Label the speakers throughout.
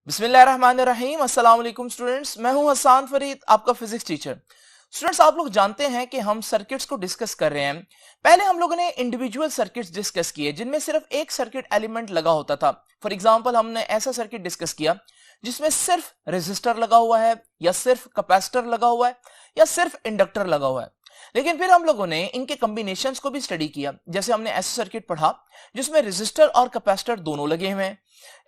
Speaker 1: बिस्मिल्लाहिर्रहमानिर्रहीम। अस्सलाम वालेकुम स्टूडेंट्स, मैं हूं हसान फरीद, आपका फिजिक्स टीचर। स्टूडेंट्स, आप लोग जानते हैं कि हम सर्किट्स को डिस्कस कर रहे हैं। पहले हम लोगों ने इंडिविजुअल सर्किट्स डिस्कस किए जिनमें सिर्फ एक सर्किट एलिमेंट लगा होता था। फॉर एग्जांपल, हमने ऐसा सर्किट डिस्कस किया जिसमें सिर्फ रेजिस्टर लगा हुआ है, या सिर्फ कैपेसिटर लगा हुआ है, या सिर्फ इंडक्टर लगा हुआ है। लेकिन फिर हम लोगों ने इनके कॉम्बिनेशंस को भी स्टडी किया। जैसे हमने ऐसा सर्किट पढ़ा जिसमें रेजिस्टर और कैपेसिटर दोनों लगे हुए हैं,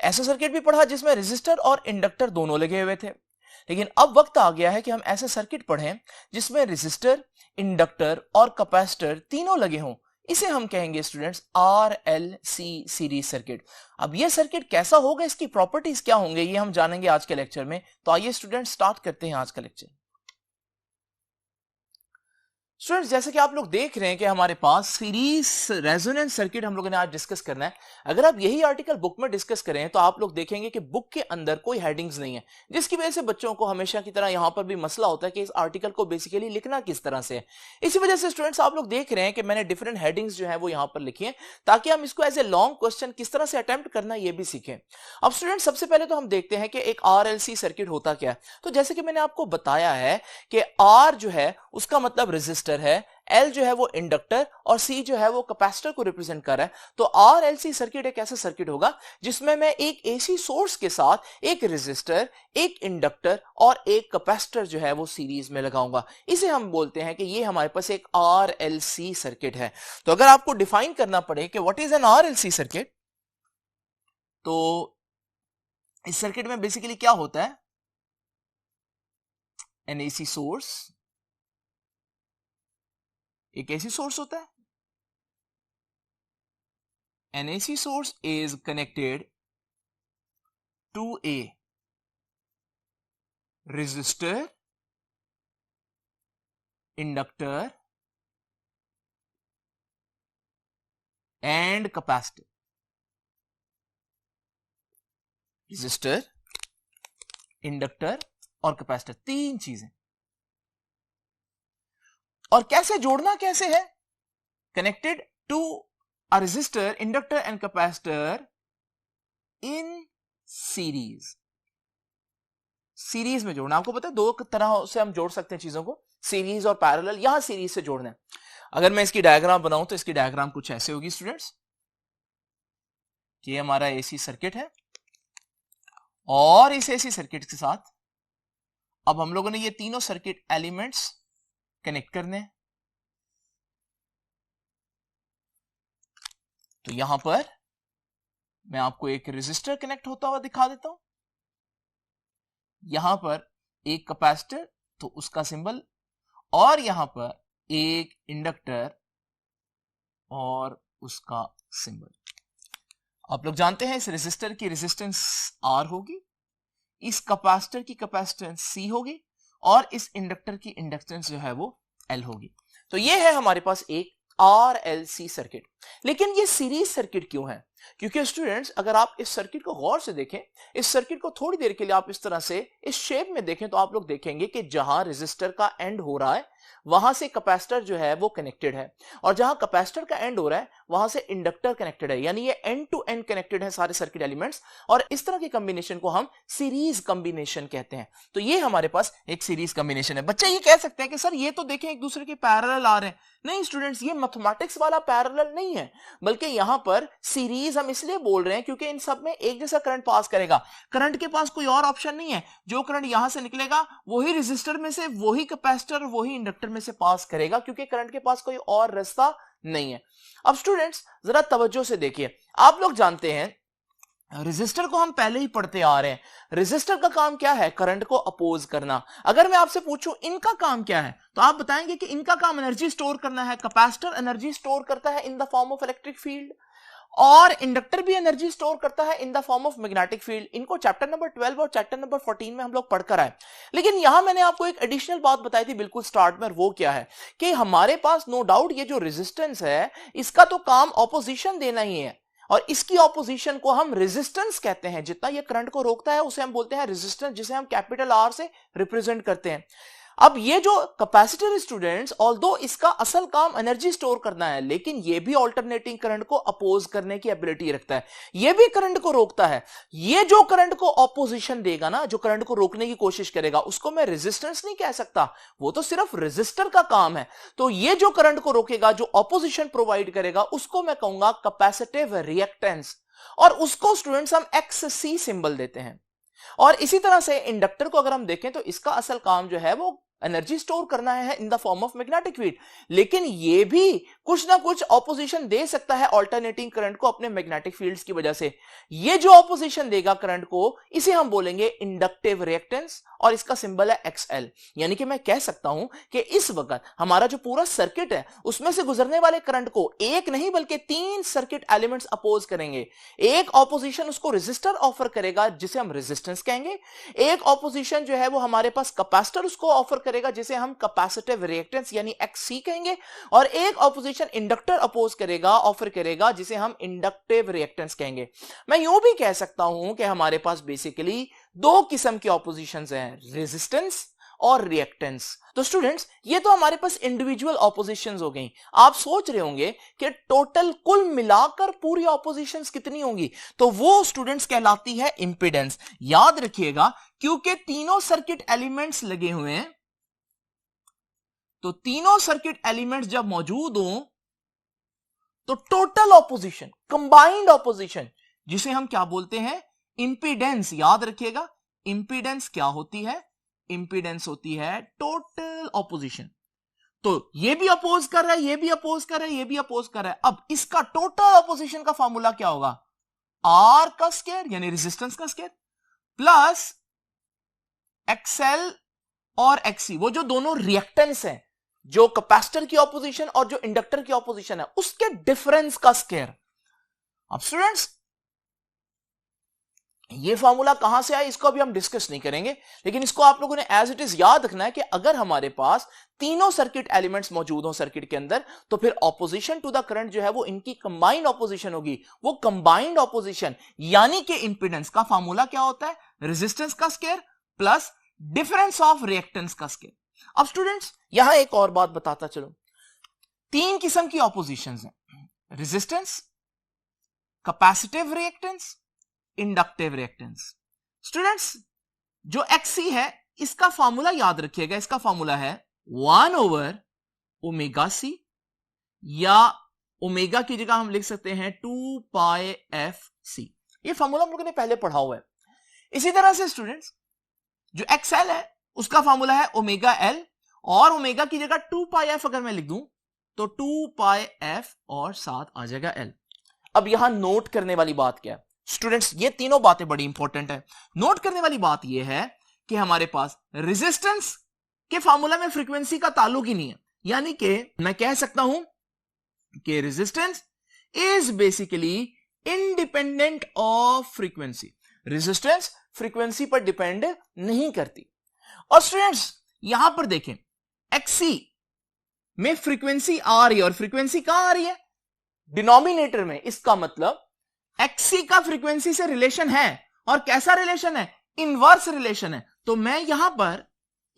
Speaker 1: ऐसा सर्किट भी पढ़ा जिसमें रेजिस्टर और इंडक्टर दोनों लगे हुए थे। लेकिन अब वक्त आ गया है कि हम ऐसे सर्किट पढ़ें जिसमें रेजिस्टर, इंडक्टर और कैपेसिटर तीनों लगे हों। इसे हम कहेंगे स्टूडेंट्स RLC सीरीज सर्किट। अब ये सर्किट कैसा होगा, इसकी प्रॉपर्टीज क्या होंगे, ये हम जानेंगे आज के लेक्चर में। तो आइए स्टूडेंट्स स्टार्ट करते हैं आज का लेक्चर। स्टूडेंट्स, जैसे कि आप लोग देख रहे हैं कि हमारे पास सीरीज रेजोनेंस सर्किट हम लोगों ने आज डिस्कस करना है। अगर आप यही आर्टिकल बुक में डिस्कस करें तो आप लोग देखेंगे कि बुक के अंदर कोई हेडिंग्स नहीं है, जिसकी वजह से बच्चों को हमेशा की तरह यहां पर भी मसला होता है कि इस आर्टिकल को बेसिकली लिखना किस तरह से है। इसी वजह से स्टूडेंट्स आप लोग देख रहे हैं कि मैंने डिफरेंट हेडिंग्स जो है वो यहां पर लिखी है, ताकि हम इसको एज ए लॉन्ग क्वेश्चन किस तरह से अटेम्प्ट करना ये भी सीखें। अब स्टूडेंट, सबसे पहले तो हम देखते हैं कि एक RLC सर्किट होता क्या है। तो जैसे कि मैंने आपको बताया है कि R जो है उसका मतलब रेजिस्टर है, L जो है वो इंडक्टर और C जो है वो कैपेसिटर को रिप्रेजेंट कर रहा है। तो RLC सर्किट एक ऐसा सर्किट होगा जिसमें मैं एक AC सोर्स के साथ एक रेजिस्टर, एक इंडक्टर और एक कैपेसिटर जो है वो सीरीज में लगाऊंगा। इसे हम बोलते हैं कि ये हमारे पास एक RLC सर्किट है। तो अगर आपको डिफाइन करना पड़े कि what is an RLC circuit, तो इस सर्किट में बेसिकली क्या होता है, एन AC सोर्स, एक AC सोर्स होता है। An AC source is connected to a resistor, inductor and capacitor. Resistor, inductor और कैपेसिटर, तीन चीजें। और कैसे जोड़ना कैसे है, connected to a resistor, inductor and capacitor in series. Series में जोड़ना, आपको पता है दो तरह से हम जोड़ सकते हैं चीजों को, सीरीज और पैरेलल। यहां सीरीज से जोड़ना है। अगर मैं इसकी डायग्राम बनाऊं तो इसकी डायग्राम कुछ ऐसे होगी स्टूडेंट्स, कि ये हमारा एसी सर्किट है और इस एसी सर्किट के साथ अब हम लोगों ने ये तीनों सर्किट एलिमेंट्स कनेक्ट करने हैं। तो यहां पर मैं आपको एक रेजिस्टर कनेक्ट होता हुआ दिखा देता हूं, यहां पर एक कैपेसिटर तो उसका सिंबल, और यहां पर एक इंडक्टर और उसका सिंबल। आप लोग जानते हैं इस रेजिस्टर की रेजिस्टेंस R होगी, इस कैपेसिटर की कैपेसिटेंस C होगी और इस इंडक्टर की इंडक्टेंस जो है वो L होगी। तो ये है हमारे पास एक RLC सर्किट। लेकिन ये सीरीज सर्किट क्यों है? क्योंकि स्टूडेंट्स, अगर आप इस सर्किट को गौर से देखें, इस सर्किट को थोड़ी देर के लिए आप इस तरह से इस शेप में देखें, तो आप लोग देखेंगे कि जहां रेजिस्टर का एंड हो रहा है वहां से कैपेसिटर जो है वो कनेक्टेड है, और जहां कैपेसिटर का एंड हो रहा है वहां से इंडक्टर कनेक्टेड है। यानी ये एंड टू एंड कनेक्टेड है सारे सर्किट एलिमेंट्स, और इस तरह के कॉम्बिनेशन को हम सीरीज कॉम्बिनेशन कहते हैं। तो ये हमारे पास एक सीरीज कॉम्बिनेशन है। बच्चे ये कह सकते हैं कि सर ये तो देखें एक दूसरे के पैरेलल आ रहे हैं। नहीं स्टूडेंट्स, ये मैथमेटिक्स वाला पैरेलल नहीं है, बल्कि यहां पर सीरीज हम इसलिए बोल रहे हैं क्योंकि इन सब में एक जैसा करंट पास करेगा। करंट के पास कोई और ऑप्शन नहीं है, जो करंट यहां से निकलेगा वही रेजिस्टर में से, वही कैपेसिटर, वही इंडक्टर में से पास करेगा, क्योंकि करंट के पास कोई और रास्ता नहीं है। अब स्टूडेंट्स जरा तवज्जो से देखिए, आप लोग जानते हैं रेजिस्टर को हम पहले ही पढ़ते आ रहे हैं। रेजिस्टर का काम क्या है? करंट को अपोज करना। अगर मैं आपसे पूछूं इनका काम क्या है, तो आप बताएंगे कि इनका काम एनर्जी स्टोर करना है। कैपेसिटर एनर्जी स्टोर करता है in the form of electric field, और इंडक्टर भी एनर्जी स्टोर करता है in the form of magnetic field. इनको चैप्टर नंबर 12 और चैप्टर नंबर 14 में हम लोग पढ़कर आए। लेकिन यहां मैंने आपको एक एडिशनल बात बताई थी बिल्कुल स्टार्ट में, वो क्या है कि हमारे पास नो डाउट ये जो रेजिस्टेंस है इसका तो काम ऑपोजिशन देना ही है, और इसकी ऑपोजिशन को हम रेजिस्टेंस कहते हैं। जितना ये करंट को रोकता है उसे हम बोलते हैं रेजिस्टेंस, जिसे हम कैपिटल R से रिप्रेजेंट करते हैं। अब ये जो कैपेसिटर स्टूडेंट्स, ऑल्दो इसका असल काम एनर्जी स्टोर करना है, लेकिन ये भी ऑल्टरनेटिंग करंट को अपोज करने की एबिलिटी रखता है, ये भी करंट को रोकता है। ये जो करंट को ऑपोजिशन देगा ना, जो करंट को रोकने की कोशिश करेगा, उसको मैं रेजिस्टेंस नहीं कह सकता, वो तो सिर्फ रेजिस्टर का काम है। तो ये जो करंट को रोकेगा, जो ऑपोजिशन प्रोवाइड करेगा, उसको मैं कहूंगा कैपेसिटिव रिएक्टेंस, और उसको स्टूडेंट्स हम XC सिंबल देते हैं। और इसी तरह से इंडक्टर को अगर हम देखें तो इसका असल काम जो है वो एनर्जी स्टोर करना है in the form of magnetic field, लेकिन ये भी कुछ ना कुछ ऑपोजिशन दे सकता है ऑल्टरनेटिंग करंट को अपने मैग्नेटिक फील्ड्स की वजह से। ये जो ऑपोजिशन देगा करंट को, इसे हम बोलेंगे इंडक्टिव रिएक्टेंस, और इसका सिंबल है XL। यानी कि मैं कह सकता हूं कि इस वक्त हमारा जो पूरा सर्किट है, उसमें से गुजरने वाले करंट को एक नहीं बल्कि 3 सर्किट एलिमेंट्स अपोज करेंगे। एक ऑपोजिशन उसको रेजिस्टर ऑफर करेगा, जिसे हम रेजिस्टेंस कहेंगे। एक ऑपोजिशन जो है वो हमारे पास कैपेसिटर उसको ऑफर करेगा, जिसे हम कैपेसिटिव रिएक्टेंस यानी XC कहेंगे। और एक ऑपोजिशन इंडक्टर अपोज करेगा, ऑफर करेगा, जिसे हम इंडक्टिव रिएक्टेंस कहेंगे। मैं यूं भी कह सकता हूं कि हमारे पास बेसिकली 2 किस्म की ऑपोजिशंस हैं, रेजिस्टेंस और रिएक्टेंस। तो स्टूडेंट्स, ये तो हमारे पास इंडिविजुअल ऑपोजिशंस हो गई। आप सोच रहे होंगे कि टोटल कुल मिलाकर पूरी ऑपोजिशंस कितनी होंगी, तो वो स्टूडेंट्स कहलाती है इंपीडेंस। याद रखिएगा, क्योंकि तीनों सर्किट एलिमेंट्स लगे हुए हैं, तो तीनों सर्किट एलिमेंट्स जब मौजूद हों तो टोटल ऑपोजिशन, कंबाइंड ऑपोजिशन, जिसे हम क्या बोलते हैं, इंपीडेंस। याद रखिएगा, इंपीडेंस क्या होती है, इंपीडेंस होती है टोटल ऑपोजिशन। तो ये भी अपोज कर रहा है, ये भी अपोज कर रहा है, ये भी अपोज कर रहा है। अब इसका टोटल ऑपोजिशन का फॉर्मूला क्या होगा, R का स्क्वायर यानी रेजिस्टेंस का स्क्वायर प्लस XL और XC, वो जो दोनों रिएक्टेंस हैं, जो कैपेसिटर की ऑपोजिशन और जो इंडक्टर की ऑपोजिशन है, उसके डिफरेंस का स्क्वायर। अब स्टूडेंट्स, ये फॉर्मूला कहां से आया इसको अभी हम डिस्कस नहीं करेंगे, लेकिन इसको आप लोगों ने एज इट इज याद रखना है कि अगर हमारे पास तीनों सर्किट एलिमेंट्स मौजूद हो सर्किट के अंदर, तो फिर ऑपोजिशन टू द करंट जो है वो इनकी कंबाइंड ऑपोजिशन होगी। वो कंबाइंड ऑपोजिशन यानी कि इंपीडेंस का फॉर्मूला क्या होता है, रेजिस्टेंस का square plus difference of reactance का स्क्वायर। अब स्टूडेंट्स, यहां एक और बात बताता चलो, 3 किस्म की ऑपोजिशंस हैं, resistance, capacitive reactance, inductive reactance. Students, जो XC है इसका फॉर्मूला याद रखिएगा, इसका फॉर्मूला है 1/ωc, या ओमेगा की जगह हम लिख सकते हैं 2πfc। ये फॉर्मूला हम लोगों ने पहले पढ़ा हुआ है। इसी तरह से स्टूडेंट्स, जो XL है उसका फॉर्मूला है ωL, और ओमेगा की जगह 2πf अगर मैं लिख दूं तो 2πf और साथ आ जाएगा L। अब यहां नोट करने वाली बात क्या है स्टूडेंट्स, ये तीनों बातें बड़ी इंपॉर्टेंट है। नोट करने वाली बात यह है कि हमारे पास रेजिस्टेंस के फार्मूला में फ्रीक्वेंसी का ताल्लुक ही नहीं है, यानी कि मैं कह सकता हूं कि resistance is basically independent of frequency. Resistance frequency पर डिपेंड नहीं करती। और स्टूडेंट्स, यहां पर देखें, XC में फ्रीक्वेंसी आ रही है, और फ्रीक्वेंसी कहां आ रही है, डिनोमिनेटर में। इसका मतलब XC का फ्रीक्वेंसी से रिलेशन है, और कैसा रिलेशन है, इनवर्स रिलेशन है। तो मैं यहां पर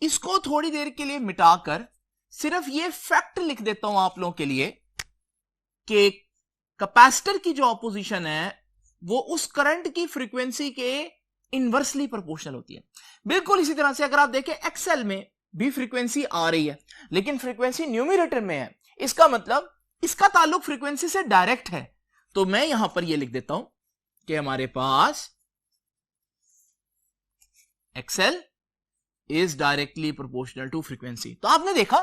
Speaker 1: इसको थोड़ी देर के लिए मिटाकर सिर्फ ये फैक्ट लिख देता हूं आप लोगों के लिए कि कैपेसिटर की जो ऑपोजिशन है वो उस करंट की फ्रीक्वेंसी के इनवर्सली प्रोपोर्शनल होती है। बिल्कुल इसी तरह से अगर आप देखें, XL में भी फ्रीक्वेंसी आ रही है, लेकिन फ्रीक्वेंसी न्यूमरेटर में है। इसका मतलब इसका ताल्लुक फ्रीक्वेंसी से डायरेक्ट है। तो मैं यहां पर यह लिख देता हूं कि हमारे पास XL is directly proportional to frequency. तो आपने देखा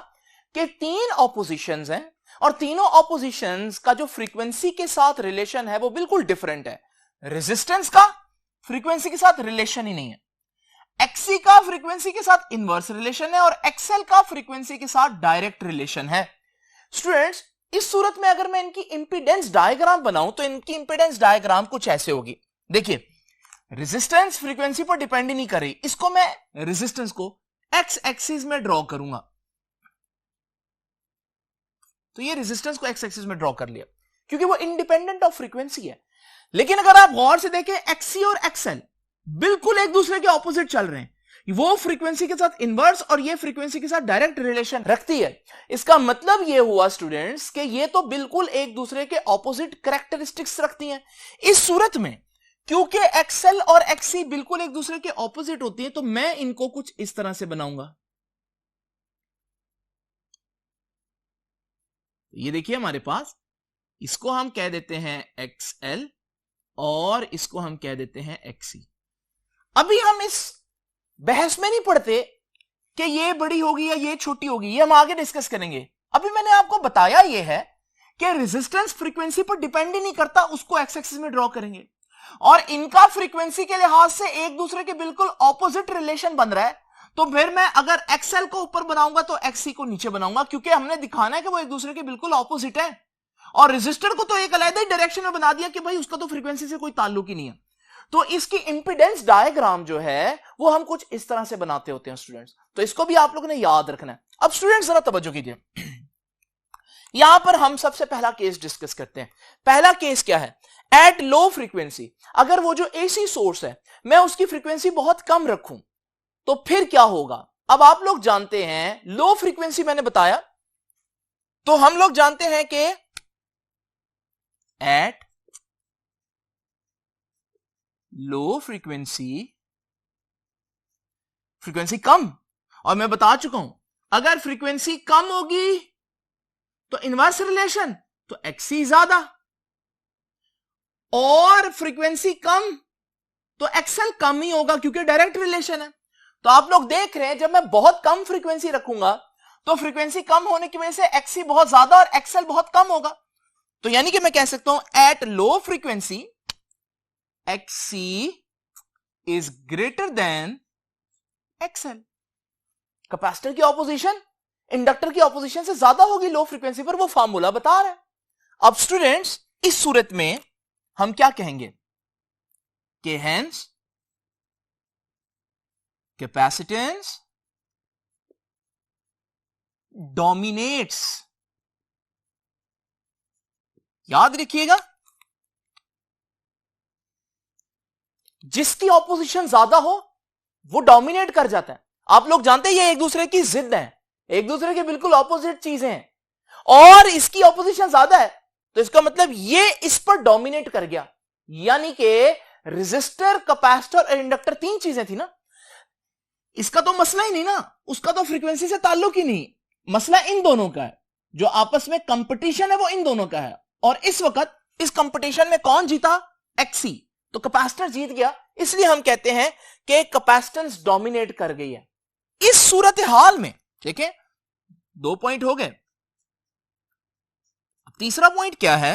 Speaker 1: कि 3 ऑपोजिशंस हैं, और तीनों ऑपोजिशंस का जो फ्रीक्वेंसी के साथ रिलेशन है वो बिल्कुल डिफरेंट है। रेजिस्टेंस का फ्रीक्वेंसी के साथ रिलेशन ही नहीं है, XC का फ्रीक्वेंसी के साथ इनवर्स रिलेशन है, और XL का फ्रीक्वेंसी के साथ डायरेक्ट रिलेशन है। स्टूडेंट्स, इस सूरत में अगर मैं इनकी इंपीडेंस डायग्राम बनाऊं तो इनकी इंपीडेंस डायग्राम कुछ ऐसे होगी। देखिए, रेजिस्टेंस फ्रीक्वेंसी पर डिपेंड ही नहीं कर रही, इसको मैं रेजिस्टेंस को एक्स एक्सिस में ड्रॉ करूंगा, तो ये रेजिस्टेंस को एक्स एक्सिस में ड्रॉ कर लिया क्योंकि वो इंडिपेंडेंट ऑफ फ्रीक्वेंसी है। लेकिन अगर आप गौर से देखें, XC और XL बिल्कुल एक दूसरे के ऑपोजिट चल रहे हैं, वो फ्रीक्वेंसी के साथ इनवर्स और ये फ्रीक्वेंसी के साथ डायरेक्ट रिलेशन रखती है। इसका मतलब ये हुआ स्टूडेंट्स कि ये तो बिल्कुल एक दूसरे के ऑपोजिट कैरेक्टरिस्टिक्स रखती हैं। इस सूरत में क्योंकि एक्सएल और एक्ससी बिल्कुल एक दूसरे के ऑपोजिट होती हैं, तो मैं इनको कुछ इस तरह से बनाऊंगा। ये देखिए हमारे पास, इसको हम कह देते हैं एक्सएल और इसको हम कह देते हैं एक्ससी। अभी हम इस बहस में नहीं पढ़ते कि ये बड़ी होगी या ये छोटी होगी, ये हम आगे डिस्कस करेंगे। अभी मैंने आपको बताया ये है कि रेजिस्टेंस फ्रीक्वेंसी पर डिपेंड ही नहीं करता, उसको एक्स एक्सिस में ड्रॉ करेंगे और इनका फ्रीक्वेंसी के लिहाज से एक दूसरे के बिल्कुल ऑपोजिट रिलेशन बन रहा है। तो फिर मैं अगर एक्सएल को ऊपर बनाऊंगा तो एक्ससी को नीचे बनाऊंगा, क्योंकि हमने दिखाना है कि वो एक दूसरे के बिल्कुल ऑपोजिट है। और रेजिस्टर को तो एक अलग ही डायरेक्शन में बना दिया कि भाई उसका तो फ्रीक्वेंसी से कोई ताल्लुक ही नहीं है। तो इसकी इंपीडेंस डायग्राम जो है वो हम कुछ इस तरह से बनाते होते हैं स्टूडेंट्स, तो इसको भी आप लोगों ने याद रखना है। अब स्टूडेंट्स जरा तवज्जो कीजिए, यहां पर हम सबसे पहला केस डिस्कस करते हैं। पहला केस क्या है? एट लो फ्रीक्वेंसी, अगर वो जो एसी सोर्स है मैं उसकी फ्रीक्वेंसी बहुत कम रखूं तो फिर क्या होगा? अब आप लोग जानते हैं लो फ्रीक्वेंसी मैंने बताया, तो हम लोग जानते हैं कि एट लो फ्रीक्वेंसी कम, और मैं बता चुका हूं अगर फ्रीक्वेंसी कम होगी तो इनवर्स रिलेशन, तो एक्ससी ज्यादा, और फ्रीक्वेंसी कम तो एक्सएल कम ही होगा क्योंकि डायरेक्ट रिलेशन है। तो आप लोग देख रहे हैं जब मैं बहुत कम फ्रीक्वेंसी रखूंगा तो फ्रीक्वेंसी कम होने की वजह से एक्ससी बहुत ज्यादा और एक्सएल बहुत कम होगा। तो यानी कि मैं कह सकता हूं eight low frequency एक्ससी is greater than XL. Capacitor की ऑपोजिशन इंडक्टर की ऑपोजिशन से ज्यादा होगी लो फ्रीक्वेंसी पर, वो फार्मूला बता रहा है। अब स्टूडेंट्स इस सूरत में हम क्या कहेंगे कि हेंस कैपेसिटेंस डोमिनेट्स। याद रखिएगा, जिसकी ऑपोजिशन ज्यादा हो वो डोमिनेट कर जाता है। आप लोग जानते हैं ये एक दूसरे की जिद है, एक दूसरे के बिल्कुल ऑपोजिट चीजें हैं, और इसकी ऑपोजिशन ज्यादा है तो इसका मतलब ये इस पर डोमिनेट कर गया। यानी कि रेजिस्टर, कैपेसिटर और इंडक्टर तीन चीजें थी ना, इसका तो मसला ही नहीं ना, उसका तो फ्रीक्वेंसी से ताल्लुक ही नहीं, मसला इन दोनों का है। जो आपस में कंपटीशन है वो इन दोनों का है, और इस वक्त इस कंपटीशन में कौन जीता? एक्ससी। तो कैपेसिटर जीत गया, इसलिए हम कहते हैं कि कैपेसिटेंस डोमिनेट कर गई है इस सूरत हाल में। ठीक है, 2 पॉइंट हो गए। तीसरा पॉइंट क्या है?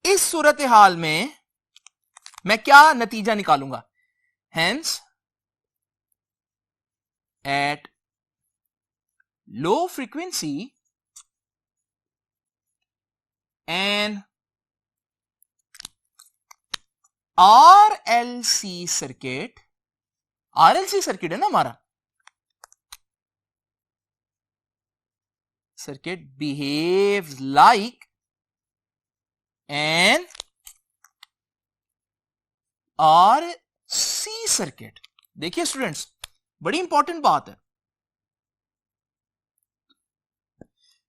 Speaker 1: इस सूरत हाल में मैं क्या नतीजा निकालूंगा? Hence at low frequency an RLC circuit, RLC circuit है ना हमारा, circuit behaves like an RC circuit. देखिए स्टूडेंट्स, बड़ी इंपॉर्टेंट बात है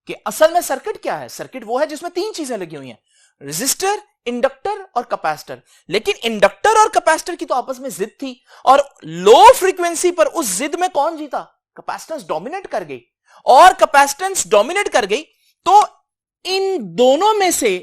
Speaker 1: कि असल में सर्किट क्या है? सर्किट वो है जिसमें तीन चीजें लगी हुई हैं, रेजिस्टर, इंडक्टर और कैपेसिटर। लेकिन इंडक्टर और कैपेसिटर की तो आपस में जिद थी, और लो फ्रीक्वेंसी पर उस जिद में कौन जीता? कैपेसिटेंस डोमिनेट कर गई, और कैपेसिटेंस डोमिनेट कर गई तो इन दोनों में से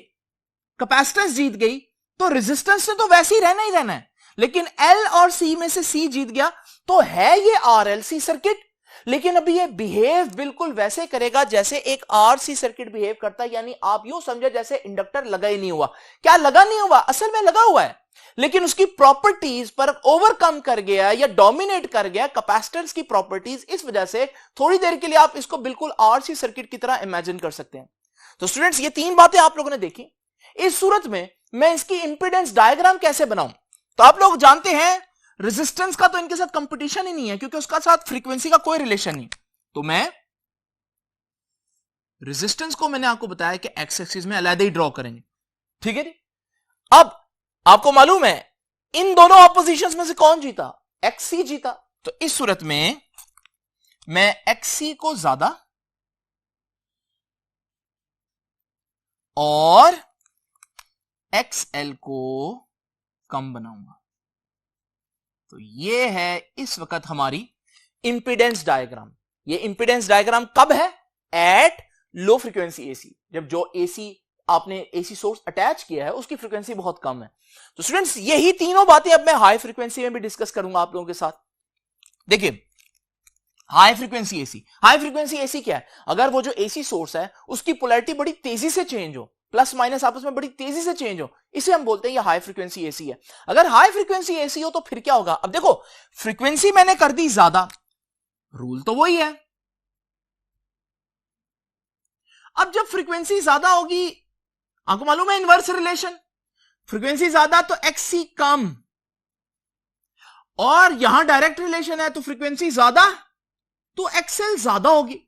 Speaker 1: कैपेसिटेंस जीत गई, तो रेजिस्टेंस ने तो वैसे ही रहना है, लेकिन एल और सी में से सी जीत गया, तो है ये आरएलसी सर्किट। लेकिन अभी ये बिहेव बिल्कुल वैसे करेगा जैसे एक आरसी सर्किट बिहेव करता है। यानी आप यूं समझे जैसे इंडक्टर लगा ही नहीं हुआ। क्या लगा नहीं हुआ? असल में लगा हुआ है, लेकिन उसकी प्रॉपर्टीज पर ओवरकम कर गया या डोमिनेट कर गया कैपेसिटर्स की प्रॉपर्टीज। इस वजह से थोड़ी देर के लिए आप इसको बिल्कुल आरसी सर्किट की तरह इमेजिन कर सकते हैं। तो स्टूडेंट्स, ये तीन बातें आप लोगों ने देखी। इस सूरत में मैं इसकी इंपीडेंस डायग्राम कैसे बनाऊं? तो आप लोग जानते हैं रेजिस्टेंस का तो इनके साथ कंपटीशन ही नहीं है, क्योंकि उसका साथ फ्रीक्वेंसी का कोई रिलेशन नहीं। तो मैं रेजिस्टेंस को मैंने आपको बताया कि एक्स एक्सिस में अलग ही ड्रॉ करेंगे। ठीक है जी। अब आपको मालूम है इन दोनों ऑपोजिशंस में से कौन जीता? एक्ससी जीता। तो इस सूरत में मैं XC को ज्यादा और XL को कम बनाऊंगा। तो ये है इस वक्त हमारी इंपीडेंस डायग्राम। ये इंपीडेंस डायग्राम कब है? एट लो फ्रीक्वेंसी AC, जब जो AC आपने AC सोर्स अटैच किया है उसकी फ्रीक्वेंसी बहुत कम है। तो स्टूडेंट्स यही तीनों बातें अब मैं हाई फ्रीक्वेंसी में भी डिस्कस करूंगा आप लोगों के साथ। देखिए high frequency AC, high frequency AC क्या है? अगर वो जो AC सोर्स है उसकी पोलैरिटी बड़ी तेजी से चेंज हो, प्लस माइनस आपस में बड़ी तेजी से चेंज हो, इसे हम बोलते हैं ये हाई फ्रीक्वेंसी AC है। अगर हाई फ्रीक्वेंसी AC हो तो फिर क्या होगा? अब देखो फ्रीक्वेंसी मैंने कर दी ज्यादा, रूल तो वही है। अब जब फ्रीक्वेंसी ज्यादा होगी, आपको मालूम है इनवर्स रिलेशन, फ्रीक्वेंसी ज्यादा तो XC कम, और यहां डायरेक्ट रिलेशन है तो फ्रीक्वेंसी ज्यादा तो XL ज्यादा होगी।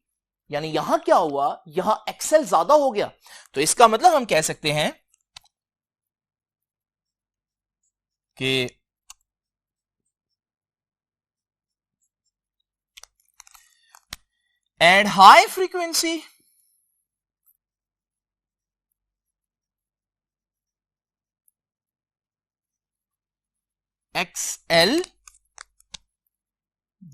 Speaker 1: यानी यहां क्या हुआ? यहां XL ज्यादा हो गया। तो इसका मतलब हम कह सकते हैं कि एट हाई फ्रीक्वेंसी XL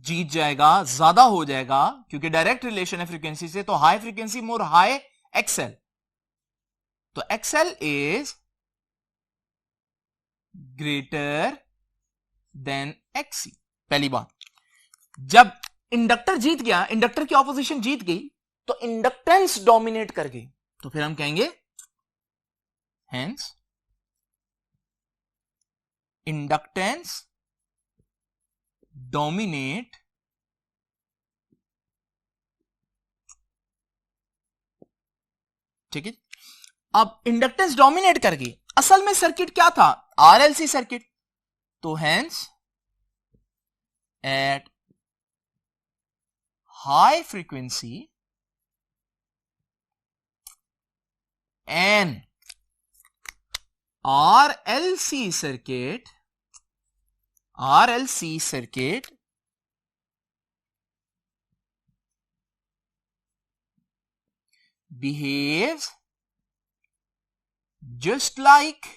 Speaker 1: जीत जाएगा, ज्यादा हो जाएगा, क्योंकि डायरेक्ट रिलेशन है फ्रीक्वेंसी से। तो हाई फ्रीक्वेंसी मोर हाई XL, तो XL is greater than XC। पहली बात, जब इंडक्टर जीत गया, इंडक्टर की ऑपोजिशन जीत गई, तो इंडक्टेंस डोमिनेट कर गई, तो फिर हम कहेंगे हेंस इंडक्टेंस डोमिनेट ठीक है। अब इंडक्टेंस डोमिनेट कर गई, असल में सर्किट क्या था? RLC circuit. तो hence at high frequency an RLC circuit behaves just like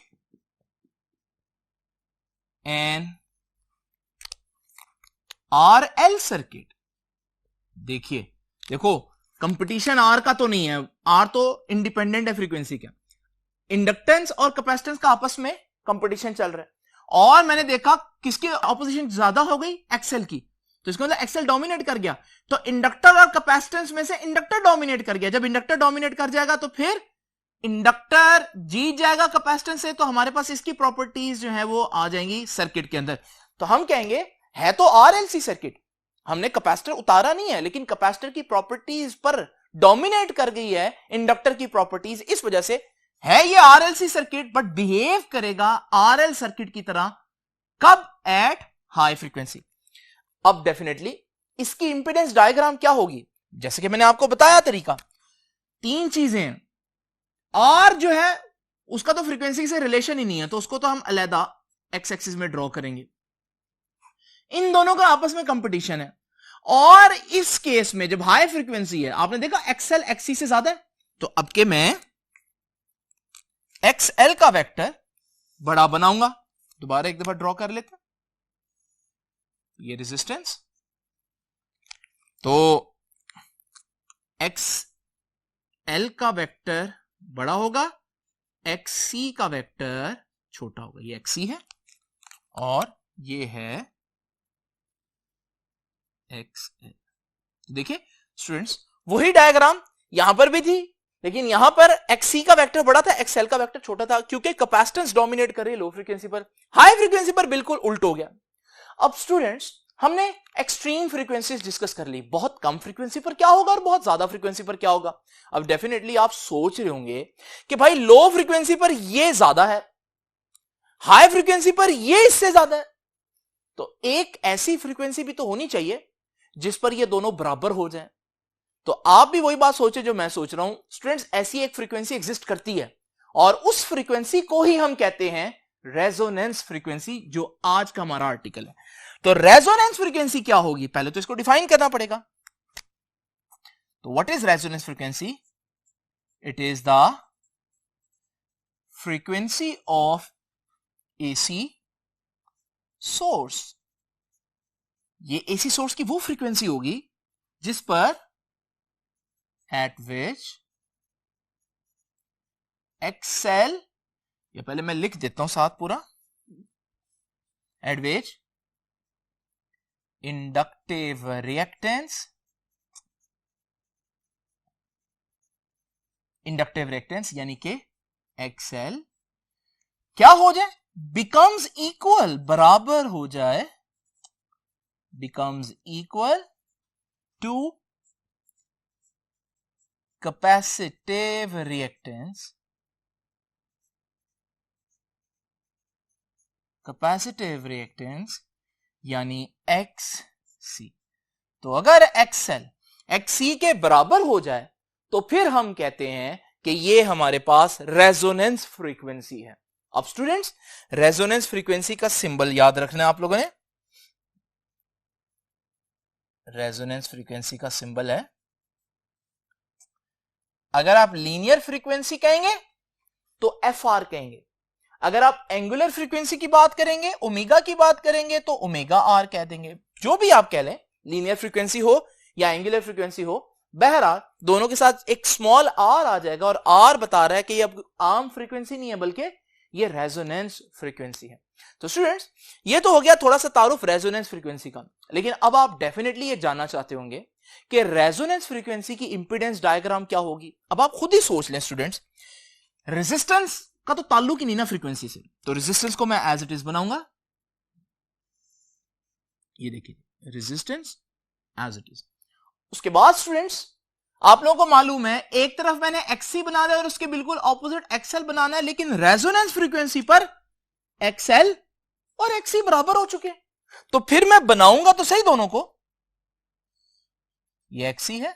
Speaker 1: an RL circuit. देखो कंपटीशन R का तो नहीं है, R तो इंडिपेंडेंट है फ्रीक्वेंसी का। इंडक्टेंस और कैपेसिटेंस का आपस में कंपटीशन चल रहा है, और मैंने देखा किसकी ऑपोजिशन ज्यादा हो गई? XL की। तो इसका मतलब XL डोमिनेट कर गया, तो इंडक्टर और कैपेसिटेंस में से इंडक्टर डोमिनेट कर गया। जब इंडक्टर डोमिनेट कर जाएगा तो फिर इंडक्टर जीत जाएगा कैपेसिटेंस से, तो हमारे पास इसकी प्रॉपर्टीज जो है वो आ जाएंगी सर्किट के अंदर। तो हम कहेंगे है तो RLC सर्किट, हमने कैपेसिटर उतारा नहीं है, लेकिन कैपेसिटर की प्रॉपर्टीज पर डोमिनेट कर गई है इंडक्टर की प्रॉपर्टीज, इस वजह से है ये RLC सर्किट, बट बिहेव करेगा RL सर्किट की तरह। कब? Eight high frequency. अब डेफिनेटली इसकी इंपीडेंस डायग्राम क्या होगी? जैसे कि मैंने आपको बताया तरीका, तीन चीजें हैं। R जो है उसका तो फ्रीक्वेंसी से रिलेशन ही नहीं है, तो उसको तो हम अलग एक्स एक्सिस में ड्रॉ करेंगे। इन दोनों का आपस में कंपटीशन है, और इस केस में जब हाई फ्रीक्वेंसी है, आपने देखा XL XC से ज्यादा है, तो अब के मैं XL का वेक्टर बड़ा बनाऊंगा। दोबारा एक दफा ड्रॉ कर लेते हैं, ये रेजिस्टेंस, तो XL का वेक्टर बड़ा होगा, XC का वेक्टर छोटा होगा। ये XC है और ये है XL। देखिए स्टूडेंट्स, वही डायग्राम यहां पर भी थी, लेकिन यहां पर XC का वेक्टर बड़ा था, XL का वेक्टर छोटा था, क्योंकि कैपेसिटेंस डोमिनेट कर रही है लो फ्रीक्वेंसी पर। हाई फ्रीक्वेंसी पर बिल्कुल उल्ट हो गया। अब स्टूडेंट्स, हमने एक्सट्रीम फ्रीक्वेंसीज डिस्कस कर ली, बहुत कम फ्रीक्वेंसी पर क्या होगा और बहुत ज्यादा फ्रीक्वेंसी पर क्या होगा। अब डेफिनेटली आप सोच रहे होंगे कि भाई लो फ्रीक्वेंसी पर ये ज्यादा है, हाई फ्रीक्वेंसी पर ये इससे ज्यादा है, तो एक ऐसी फ्रीक्वेंसी भी तो होनी चाहिए जिस पर ये दोनों बराबर हो जाएं। तो आप भी वही बात सोचे जो मैं सोच रहा हूं। स्टूडेंट्स, ऐसी एक फ्रीक्वेंसी एग्जिस्ट करती है, और उस फ्रीक्वेंसी को ही हम कहते हैं रेजोनेंस फ्रीक्वेंसी, जो आज का हमारा आर्टिकल है। तो रेजोनेंस फ्रीक्वेंसी क्या होगी, पहले तो इसको डिफाइन करना पड़ेगा। तो what is resonance frequency? It is the frequency of AC source. ये एसी सोर्स की वो फ्रीक्वेंसी होगी जिस पर एट विच एक्सएल, या पहले मैं लिख देता हूं साथ पूरा, एट विच इंडक्टिव रिएक्टेंस, यानी कि एक्सएल क्या हो जाए, बिकम्स इक्वल, बराबर हो जाए, becomes equal to capacitive reactance, यानी XC। तो अगर XL XC के बराबर हो जाए तो फिर हम कहते हैं कि ये हमारे पास रेजोनेंस फ्रीक्वेंसी है। अब स्टूडेंट्स, रेजोनेंस फ्रीक्वेंसी का सिंबल याद रखना है आप लोगों ने। रेजोनेंस फ्रीक्वेंसी का सिंबल है, अगर आप लीनियर फ्रीक्वेंसी कहेंगे तो FR कहेंगे, अगर आप एंगुलर फ्रीक्वेंसी की बात करेंगे, ओमेगा की बात करेंगे, तो ओमेगा R कह देंगे। जो भी आप कह लें, लीनियर फ्रीक्वेंसी हो या एंगुलर फ्रीक्वेंसी हो, बहरहाल दोनों के साथ एक स्मॉल r आ जाएगा, और R बता रहा है कि ये अब आम फ्रीक्वेंसी नहीं है बल्कि ये रेजोनेंस फ्रीक्वेंसी है। तो स्टूडेंट्स, ये तो हो गया थोड़ा सा तारुफ रेजोनेंस फ्रीक्वेंसी का, लेकिन अब आप डेफिनेटली ये जानना चाहते होंगे कि रेजोनेंस फ्रीक्वेंसी की इंपीडेंस डायग्राम क्या होगी। अब आप खुद ही सोच लें स्टूडेंट्स, रेजिस्टेंस का तो ताल्लुक ही नहीं ना फ्रीक्वेंसी से, तो रेजिस्टेंस को मैं एज इट इज बनाऊंगा, ये देखिए रेजिस्टेंस एज इट इज। उसके बाद स्टूडेंट्स, आप लोगों को मालूम है एक तरफ मैंने XC बनाना है और उसके बिल्कुल ऑपोजिट XL बनाना है, लेकिन रेजोनेंस फ्रीक्वेंसी पर XL और XC बराबर हो चुके हैं, तो फिर मैं बनाऊंगा तो सही दोनों को, ये XC है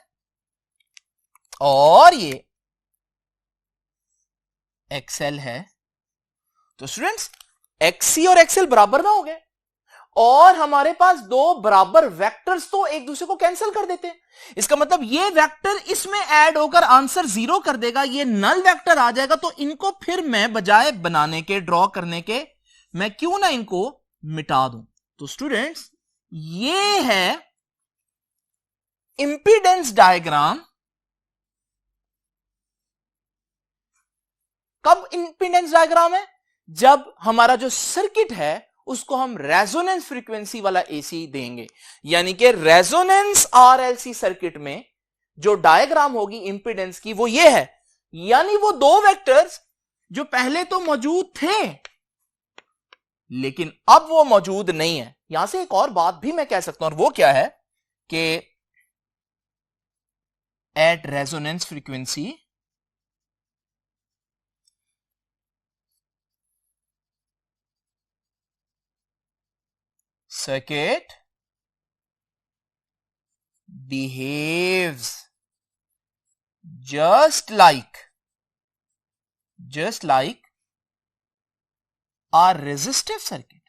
Speaker 1: और ये XL है। तो स्टूडेंट्स, XC और XL बराबर ना हो गए, और हमारे पास दो बराबर वेक्टर्स तो एक दूसरे को कैंसिल कर देते हैं। इसका मतलब ये वेक्टर इसमें ऐड होकर आंसर 0 कर देगा, ये नल वेक्टर आ जाएगा। तो इनको फिर मैं बजाय बनाने के, ड्रॉ करने के, मैं क्यों ना इनको मिटा दूं। तो स्टूडेंट्स, ये है इंपीडेंस डायग्राम। कब इंपीडेंस डायग्राम है? जब हमारा जो सर्किट है उसको हम रेजोनेंस फ्रीक्वेंसी वाला एसी देंगे, यानी कि रेजोनेंस RLC सर्किट में जो डायग्राम होगी इंपीडेंस की वो ये है, यानी वो दो वेक्टर्स जो पहले तो मौजूद थे लेकिन अब वो मौजूद नहीं है। यहां से एक और बात भी मैं कह सकता हूं, और वो क्या है कि at resonance frequency circuit behaves just like a resistive circuit।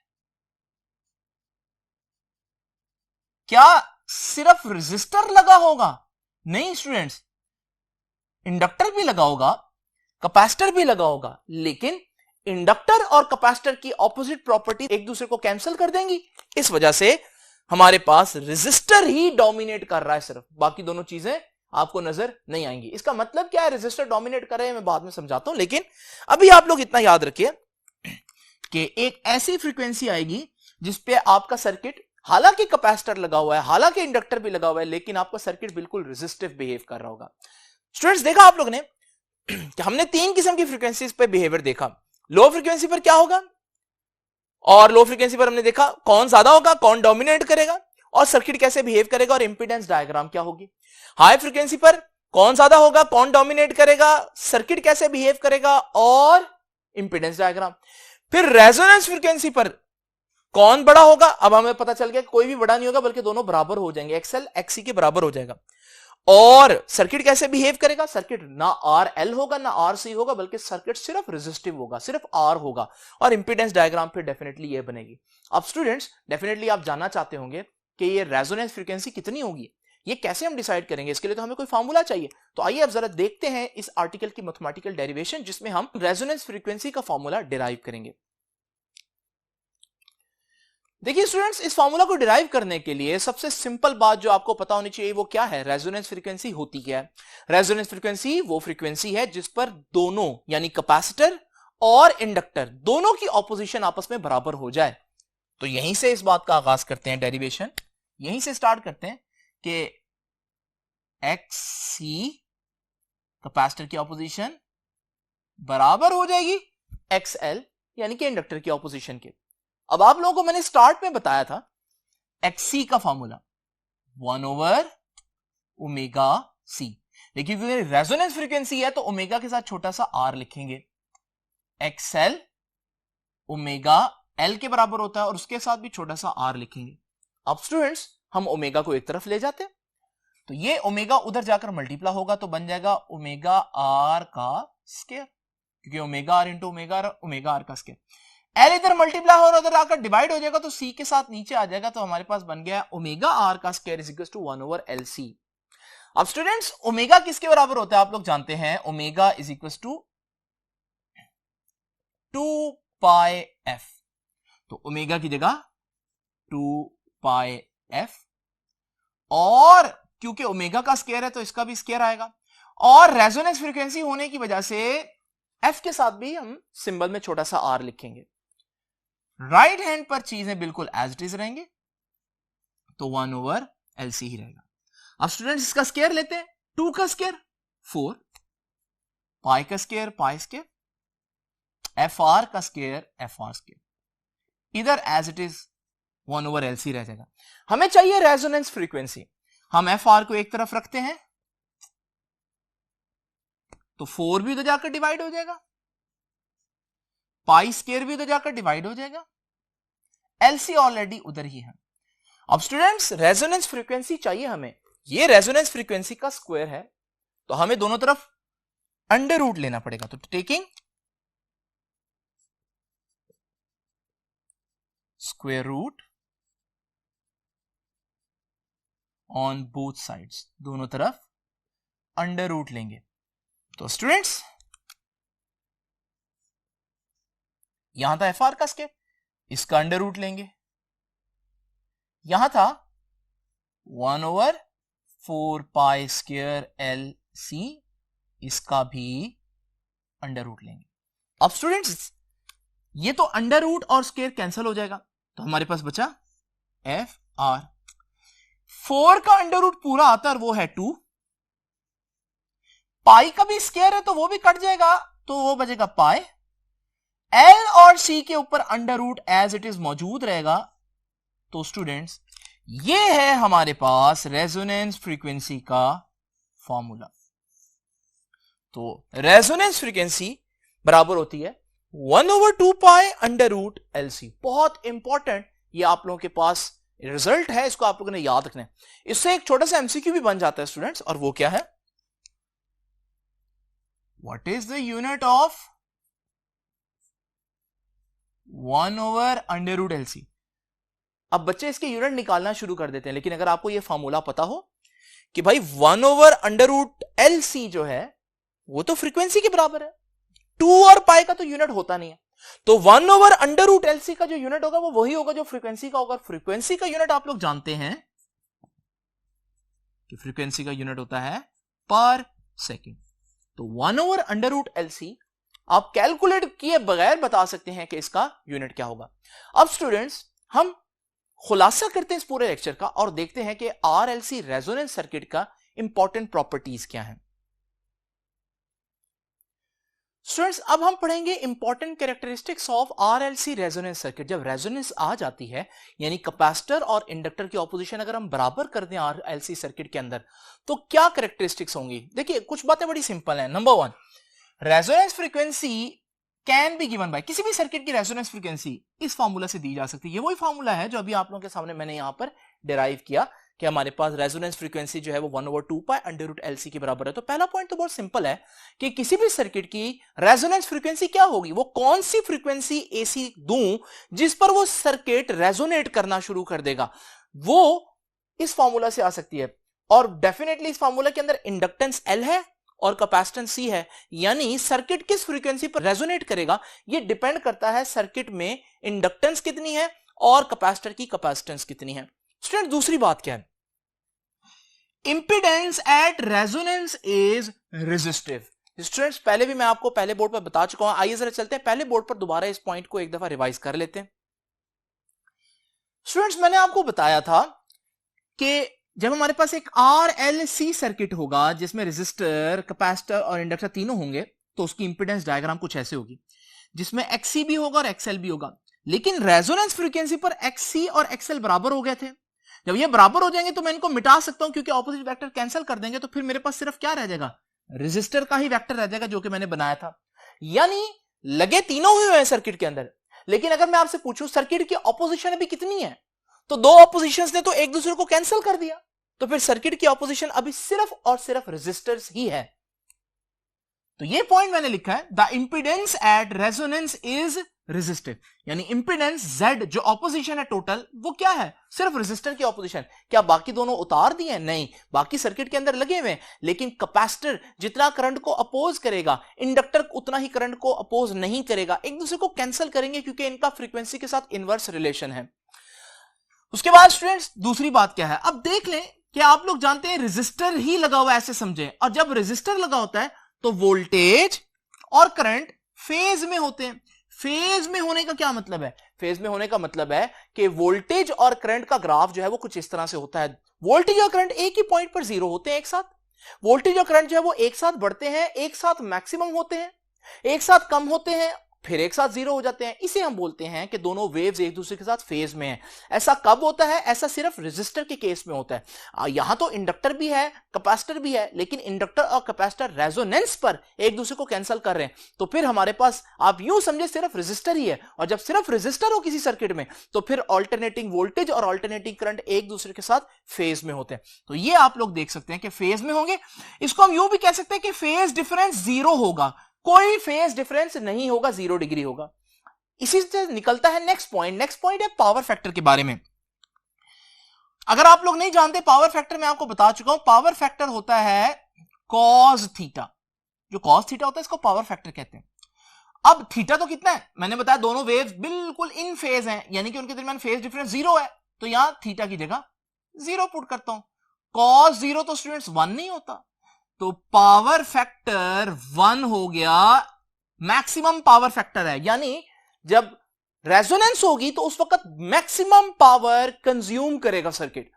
Speaker 1: क्या सिर्फ रेजिस्टर लगा होगा? नहीं स्टूडेंट्स, इंडक्टर भी लगा होगा, कैपेसिटर भी लगा होगा, लेकिन इंडक्टर और कैपेसिटर की ऑपोजिट प्रॉपर्टी एक दूसरे को कैंसिल कर देंगी। इस वजह से हमारे पास रेजिस्टर ही डोमिनेट कर रहा है, सिर्फ बाकी दोनों चीजें आपको नजर नहीं आएंगी। इसका मतलब क्या है रेजिस्टर डोमिनेट कर रहे हैं, मैं बाद में समझाता हूं, लेकिन अभी आप लोग इतना याद रखिए कि एक ऐसी फ्रीक्वेंसी आएगी जिसपे आपका सर्किट, हालांकि कैपेसिटर लगा हुआ है, हालांकि इंडक्टर भी लगा हुआ है, लेकिन आपका सर्किट बिल्कुल रेजिस्टिव बिहेव कर रहा होगा। स्टूडेंट्स, देखा आप लोग ने कि हमने 3 किस्म की फ्रीक्वेंसीज पे बिहेवियर देखा। लो फ्रीक्वेंसी पर क्या होगा, और लो फ्रीक्वेंसी पर हमने देखा कौन ज्यादा होगा, कौन डोमिनेट करेगा, और सर्किट कैसे बिहेव करेगा, और इंपीडेंस डायग्राम क्या होगी। हाई फ्रीक्वेंसी पर कौन ज्यादा होगा, कौन डोमिनेट करेगा, सर्किट कैसे बिहेव करेगा, और इंपीडेंस डायग्राम। फिर रेजोनेंस फ्रीक्वेंसी पर कौन बड़ा होगा, अब हमें पता चल गया कोई भी बड़ा नहीं होगा बल्कि दोनों बराबर हो जाएंगे, XL XC के बराबर हो जाएगा। और सर्किट कैसे बिहेव करेगा? सर्किट ना आर एल होगा ना आर सी होगा, बल्कि सर्किट सिर्फ रेजिस्टिव होगा, सिर्फ आर होगा, और इंपीडेंस डायग्राम पे डेफिनेटली ये बनेगी। अब स्टूडेंट्स डेफिनेटली आप जानना चाहते होंगे कि ये रेजोनेंस फ्रीक्वेंसी कितनी होगी, ये कैसे हम डिसाइड करेंगे? इसके लिए तो हमें कोई फार्मूला चाहिए। तो आइए अब जरा देखते हैं इस आर्टिकल की मैथमेटिकल डेरिवेशन, जिसमें हम रेजोनेंस फ्रीक्वेंसी का फार्मूला डिराइव करेंगे। देखिए स्टूडेंट्स, इस फार्मूला को डिराइव करने के लिए सबसे सिंपल बात जो आपको पता होनी चाहिए वो क्या है? रेजोनेंस फ्रीक्वेंसी होती क्या है? रेजोनेंस फ्रीक्वेंसी वो फ्रीक्वेंसी है जिस पर दोनों यानी कैपेसिटर और इंडक्टर दोनों की ऑपोजिशन आपस में बराबर हो जाए। तो यहीं से इस बात का आगाज करते हैं, डेरिवेशन यहीं से स्टार्ट करते हैं कि एक्स सी कैपेसिटर की ऑपोजिशन बराबर हो जाएगी एक्स एल यानी कि इंडक्टर की ऑपोजिशन के। अब आप लोगों को मैंने स्टार्ट में बताया था एक्सी का फॉर्मूला 1/ओमेगा सी। देखिए क्योंकि रेजोनेंस फ्रीक्वेंसी है तो ओमेगा के साथ छोटा सा आर लिखेंगे। एक्सएल ओमेगा एल के बराबर होता है और उसके साथ भी छोटा सा आर लिखेंगे। अब स्टूडेंट्स हम ओमेगा को एक तरफ ले जाते हैं तो ये ओमेगा उधर जाकर मल्टीप्लाई होगा तो बन जाएगा ओमेगा आर का स्क्वायर, क्योंकि omega R into omega R का स्क्वायर। एल इधर मल्टीप्लाई हो और उधर आकर डिवाइड हो जाएगा तो सी के साथ नीचे आ जाएगा, तो हमारे पास बन गया ओमेगा आर का square is equal to 1/LC। अब स्टूडेंट्स ओमेगा किसके बराबर होता है आप लोग जानते हैं, omega is equal to 2πf। तो ओमेगा की जगह 2πf, और क्योंकि ओमेगा का स्क्वायर है तो इसका भी स्क्वायर आएगा, और रेजोनेंस फ्रीक्वेंसी होने की वजह से एफ के साथ भी हम सिंबल में छोटा सा आर लिखेंगे। राइट हैंड पर चीजें बिल्कुल एज इट इज रहेंगे तो 1/LC ही रहेगा। अब स्टूडेंट्स इसका स्क्वायर लेते हैं, 2 का स्क्वायर 4, पाई का square pi square, F R का स्क्वायर एफ आर स्क्वायर, इधर एज इट इज 1/LC रह जाएगा। हमें चाहिए रेजोनेंस फ्रीक्वेंसी, हम एफ आर को एक तरफ रखते हैं तो 4 भी उधर जाकर डिवाइड हो जाएगा, पाई स्क्वायर भी उधर जाकर डिवाइड हो जाएगा, एलसी ऑलरेडी उधर ही है। अब स्टूडेंट्स रेजोनेंस फ्रीक्वेंसी चाहिए हमें, ये रेजोनेंस फ्रीक्वेंसी का स्क्वायर है तो हमें दोनों तरफ अंडर रूट लेना पड़ेगा। तो taking square root on both sides, दोनों तरफ अंडर रूट लेंगे। तो स्टूडेंट्स यहां था एफ आर का स्क्वायर, इसका अंडर रूट लेंगे, यहां था 1/4π²LC, इसका भी अंडर रूट लेंगे। अब स्टूडेंट्स ये तो अंडर रूट और स्क्वायर कैंसिल हो जाएगा तो हमारे पास बचा एफ आर। 4 का अंडर रूट पूरा आता है और वो है 2, पाई का भी स्क्वायर है तो वो भी कट जाएगा तो वो बचेगा पाई, एल और सी के ऊपर under root as it is मौजूद रहेगा। तो स्टूडेंट्स ये है हमारे पास रेजोनेंस फ्रीक्वेंसी का फॉर्मूला। तो रेजोनेंस फ्रीक्वेंसी बराबर होती है 1/2π√LC। बहुत इंपॉर्टेंट, ये आप लोगों के पास रिजल्ट है, इसको आप लोगों ने याद रखना है। इससे एक छोटा सा एमसीक्यू भी बन जाता है स्टूडेंट्स, और वो क्या है, what is the unit of 1/√LC। अब बच्चे इसके यूनिट निकालना शुरू कर देते हैं, लेकिन अगर आपको यह फॉर्मूला पता हो कि भाई 1/√LC जो है वो तो फ्रीक्वेंसी के बराबर है, 2 और पाई का तो यूनिट होता नहीं है, तो 1/√LC का जो यूनिट होगा वो वही होगा जो फ्रीक्वेंसी का होगा। फ्रीक्वेंसी का यूनिट आप लोग जानते हैं कि फ्रीक्वेंसी का यूनिट होता है पर सेकेंड। तो 1/√LC आप कैलकुलेट किए बगैर बता सकते हैं कि इसका यूनिट क्या होगा। अब स्टूडेंट्स हम खुलासा करते हैं इस पूरे लेक्चर का और देखते हैं कि RLC रेजोनेंस सर्किट का इंपॉर्टेंट प्रॉपर्टीज क्या है। स्टूडेंट्स अब हम पढ़ेंगे important characteristics of RLC resonance circuit. जब रेजोनेंस आ जाती है यानी कैपेसिटर और इंडक्टर की ऑपोजिशन अगर हम बराबर कर दें RLC सर्किट के अंदर तो क्या कैरेक्टरिस्टिक्स होंगी। देखिए कुछ बातें बड़ी सिंपल हैं। Number 1, resonance frequency can be given by, किसी भी सर्किट की रेजोनेंस फ्रीक्वेंसी इस फार्मूला से दी जा सकती है। ये वही फार्मूला है जो अभी आप लोगों के सामने मैंने यहां पर डिराइव किया कि हमारे पास रेजोनेंस फ्रीक्वेंसी जो है वो 1/2π√LC के बराबर है। तो पहला पॉइंट तो बहुत सिंपल है कि किसी भी सर्किट की रेजोनेंस फ्रीक्वेंसी क्या होगी, वो कौन सी फ्रीक्वेंसी AC दूं जिस पर वो सर्किट रेजोनेट करना शुरू कर देगा, वो इस फॉर्मूला से आ सकती है। और डेफिनेटली इस फॉर्मूला के अंदर इंडक्टेंस L है और कैपेसिटेंस C है, यानी सर्किट किस फ्रीक्वेंसी पर रेजोनेट करेगा ये डिपेंड करता है सर्किट में इंडक्टेंस कितनी है और कैपेसिटर की कैपेसिटेंस कितनी है। स्टूडेंट दूसरी बात क्या है, impedance at resonance is resistive. Students पहले भी मैं आपको पहले बोर्ड पर बता चुका हूं, आइए जरा चलते हैं पहले बोर्ड पर दोबारा इस पॉइंट को एक दफा रिवाइज कर लेते हैं। स्टूडेंट्स मैंने आपको बताया था कि जब हमारे पास एक RLC सर्किट होगा जिसमें रेजिस्टर, कैपेसिटर और इंडक्टर तीनों होंगे तो उसकी इंपीडेंस डायग्राम कुछ ऐसे होगी जिसमें XC भी होगा और XL भी होगा। लेकिन रेजोनेंस फ्रीक्वेंसी पर XC और XL बराबर हो गए थे। जब ये बराबर हो जाएंगे तो मैं इनको मिटा सकता हूं क्योंकि ऑपोजिट वेक्टर कैंसिल कर देंगे, तो फिर मेरे पास सिर्फ क्या रह जाएगा, रेजिस्टर का ही वेक्टर रह जाएगा जो कि मैंने बनाया था। यानी लगे तीनों हुए हैं सर्किट के अंदर, लेकिन अगर मैं आपसे पूछूं सर्किट की ऑपोजिशन अभी कितनी है, तो दो ऑपोजिशंस ने तो एक दूसरे को कैंसिल कर दिया, तो फिर सर्किट की ऑपोजिशन अभी सिर्फ और सिर्फ रेजिस्टर्स ही है। तो ये पॉइंट मैंने लिखा है, the impedance at resonance is resistive, यानी इंपीडेंस Z जो ऑपोजिशन है टोटल वो क्या है, सिर्फ रेजिस्टर की ऑपोजिशन। क्या बाकी दोनों उतार दिए? नहीं, बाकी सर्किट के अंदर लगे हुए, लेकिन कैपेसिटर जितना करंट को अपोज करेगा इंडक्टर उतना ही करंट को अपोज नहीं करेगा, एक दूसरे को कैंसिल करेंगे क्योंकि इनका फ्रीक्वेंसी के साथ इनवर्स रिलेशन है। उसके बाद स्टूडेंट्स दूसरी बात क्या है, अब देख लें कि आप लोग जानते हैं रेजिस्टर ही लगा हुआ ऐसे समझे, और जब रेजिस्टर लगा होता है तो वोल्टेज और करंट फेज में होते हैं। फेज में होने का क्या मतलब है, फेज में होने का मतलब है कि वोल्टेज और करंट का ग्राफ जो है वो कुछ इस तरह से होता है। वोल्टेज और करंट एक ही पॉइंट पर जीरो होते हैं एक साथ, वोल्टेज और करंट जो है वो एक साथ बढ़ते हैं, एक साथ मैक्सिमम होते हैं, एक साथ कम होते हैं, फिर एक साथ जीरो हो जाते हैं। इसे हम बोलते हैं कि दोनों वेव्स एक दूसरे के साथ फेज में हैं। ऐसा कब होता है, ऐसा सिर्फ रेजिस्टर के केस में होता है। यहां तो इंडक्टर भी है, कैपेसिटर भी है, लेकिन इंडक्टर और कैपेसिटर रेजोनेंस पर एक दूसरे को कैंसिल कर रहे हैं, तो फिर हमारे पास आप यूं समझे सिर्फ रेजिस्टर ही है। और जब सिर्फ रेजिस्टर हो किसी सर्किट में तो फिर ऑल्टरनेटिंग वोल्टेज और ऑल्टरनेटिंग करंट एक दूसरे के साथ फेज में होते हैं। तो ये आप लोग देख सकते हैं कि फेज में होंगे। इसको हम यूं भी कह सकते हैं कि फेज डिफरेंस जीरो होगा, कोई फेज डिफरेंस नहीं होगा, 0 डिग्री होगा। इसी से निकलता है नेक्स्ट पॉइंट। नेक्स्ट पॉइंट है पावर फैक्टर के बारे में। अगर आप लोग नहीं जानते पावर फैक्टर, मैं आपको बता चुका हूं, पावर फैक्टर होता है कॉस थीटा। जो कॉस थीटा होता है इसको पावर फैक्टर कहते हैं। अब थीटा तो कितना है, मैंने बताया दोनों वेव्स बिल्कुल इन फेज हैं, यानी कि उनके दरमियान फेज डिफरेंस 0 है, तो यहां थीटा की जगह 0 पुट करता हूं। कॉस 0 तो स्टूडेंट्स 1 नहीं होता, तो पावर फैक्टर 1 हो गया, मैक्सिमम पावर फैक्टर है, यानी जब रेजोनेंस होगी तो उस वक्त मैक्सिमम पावर कंज्यूम करेगा सर्किट,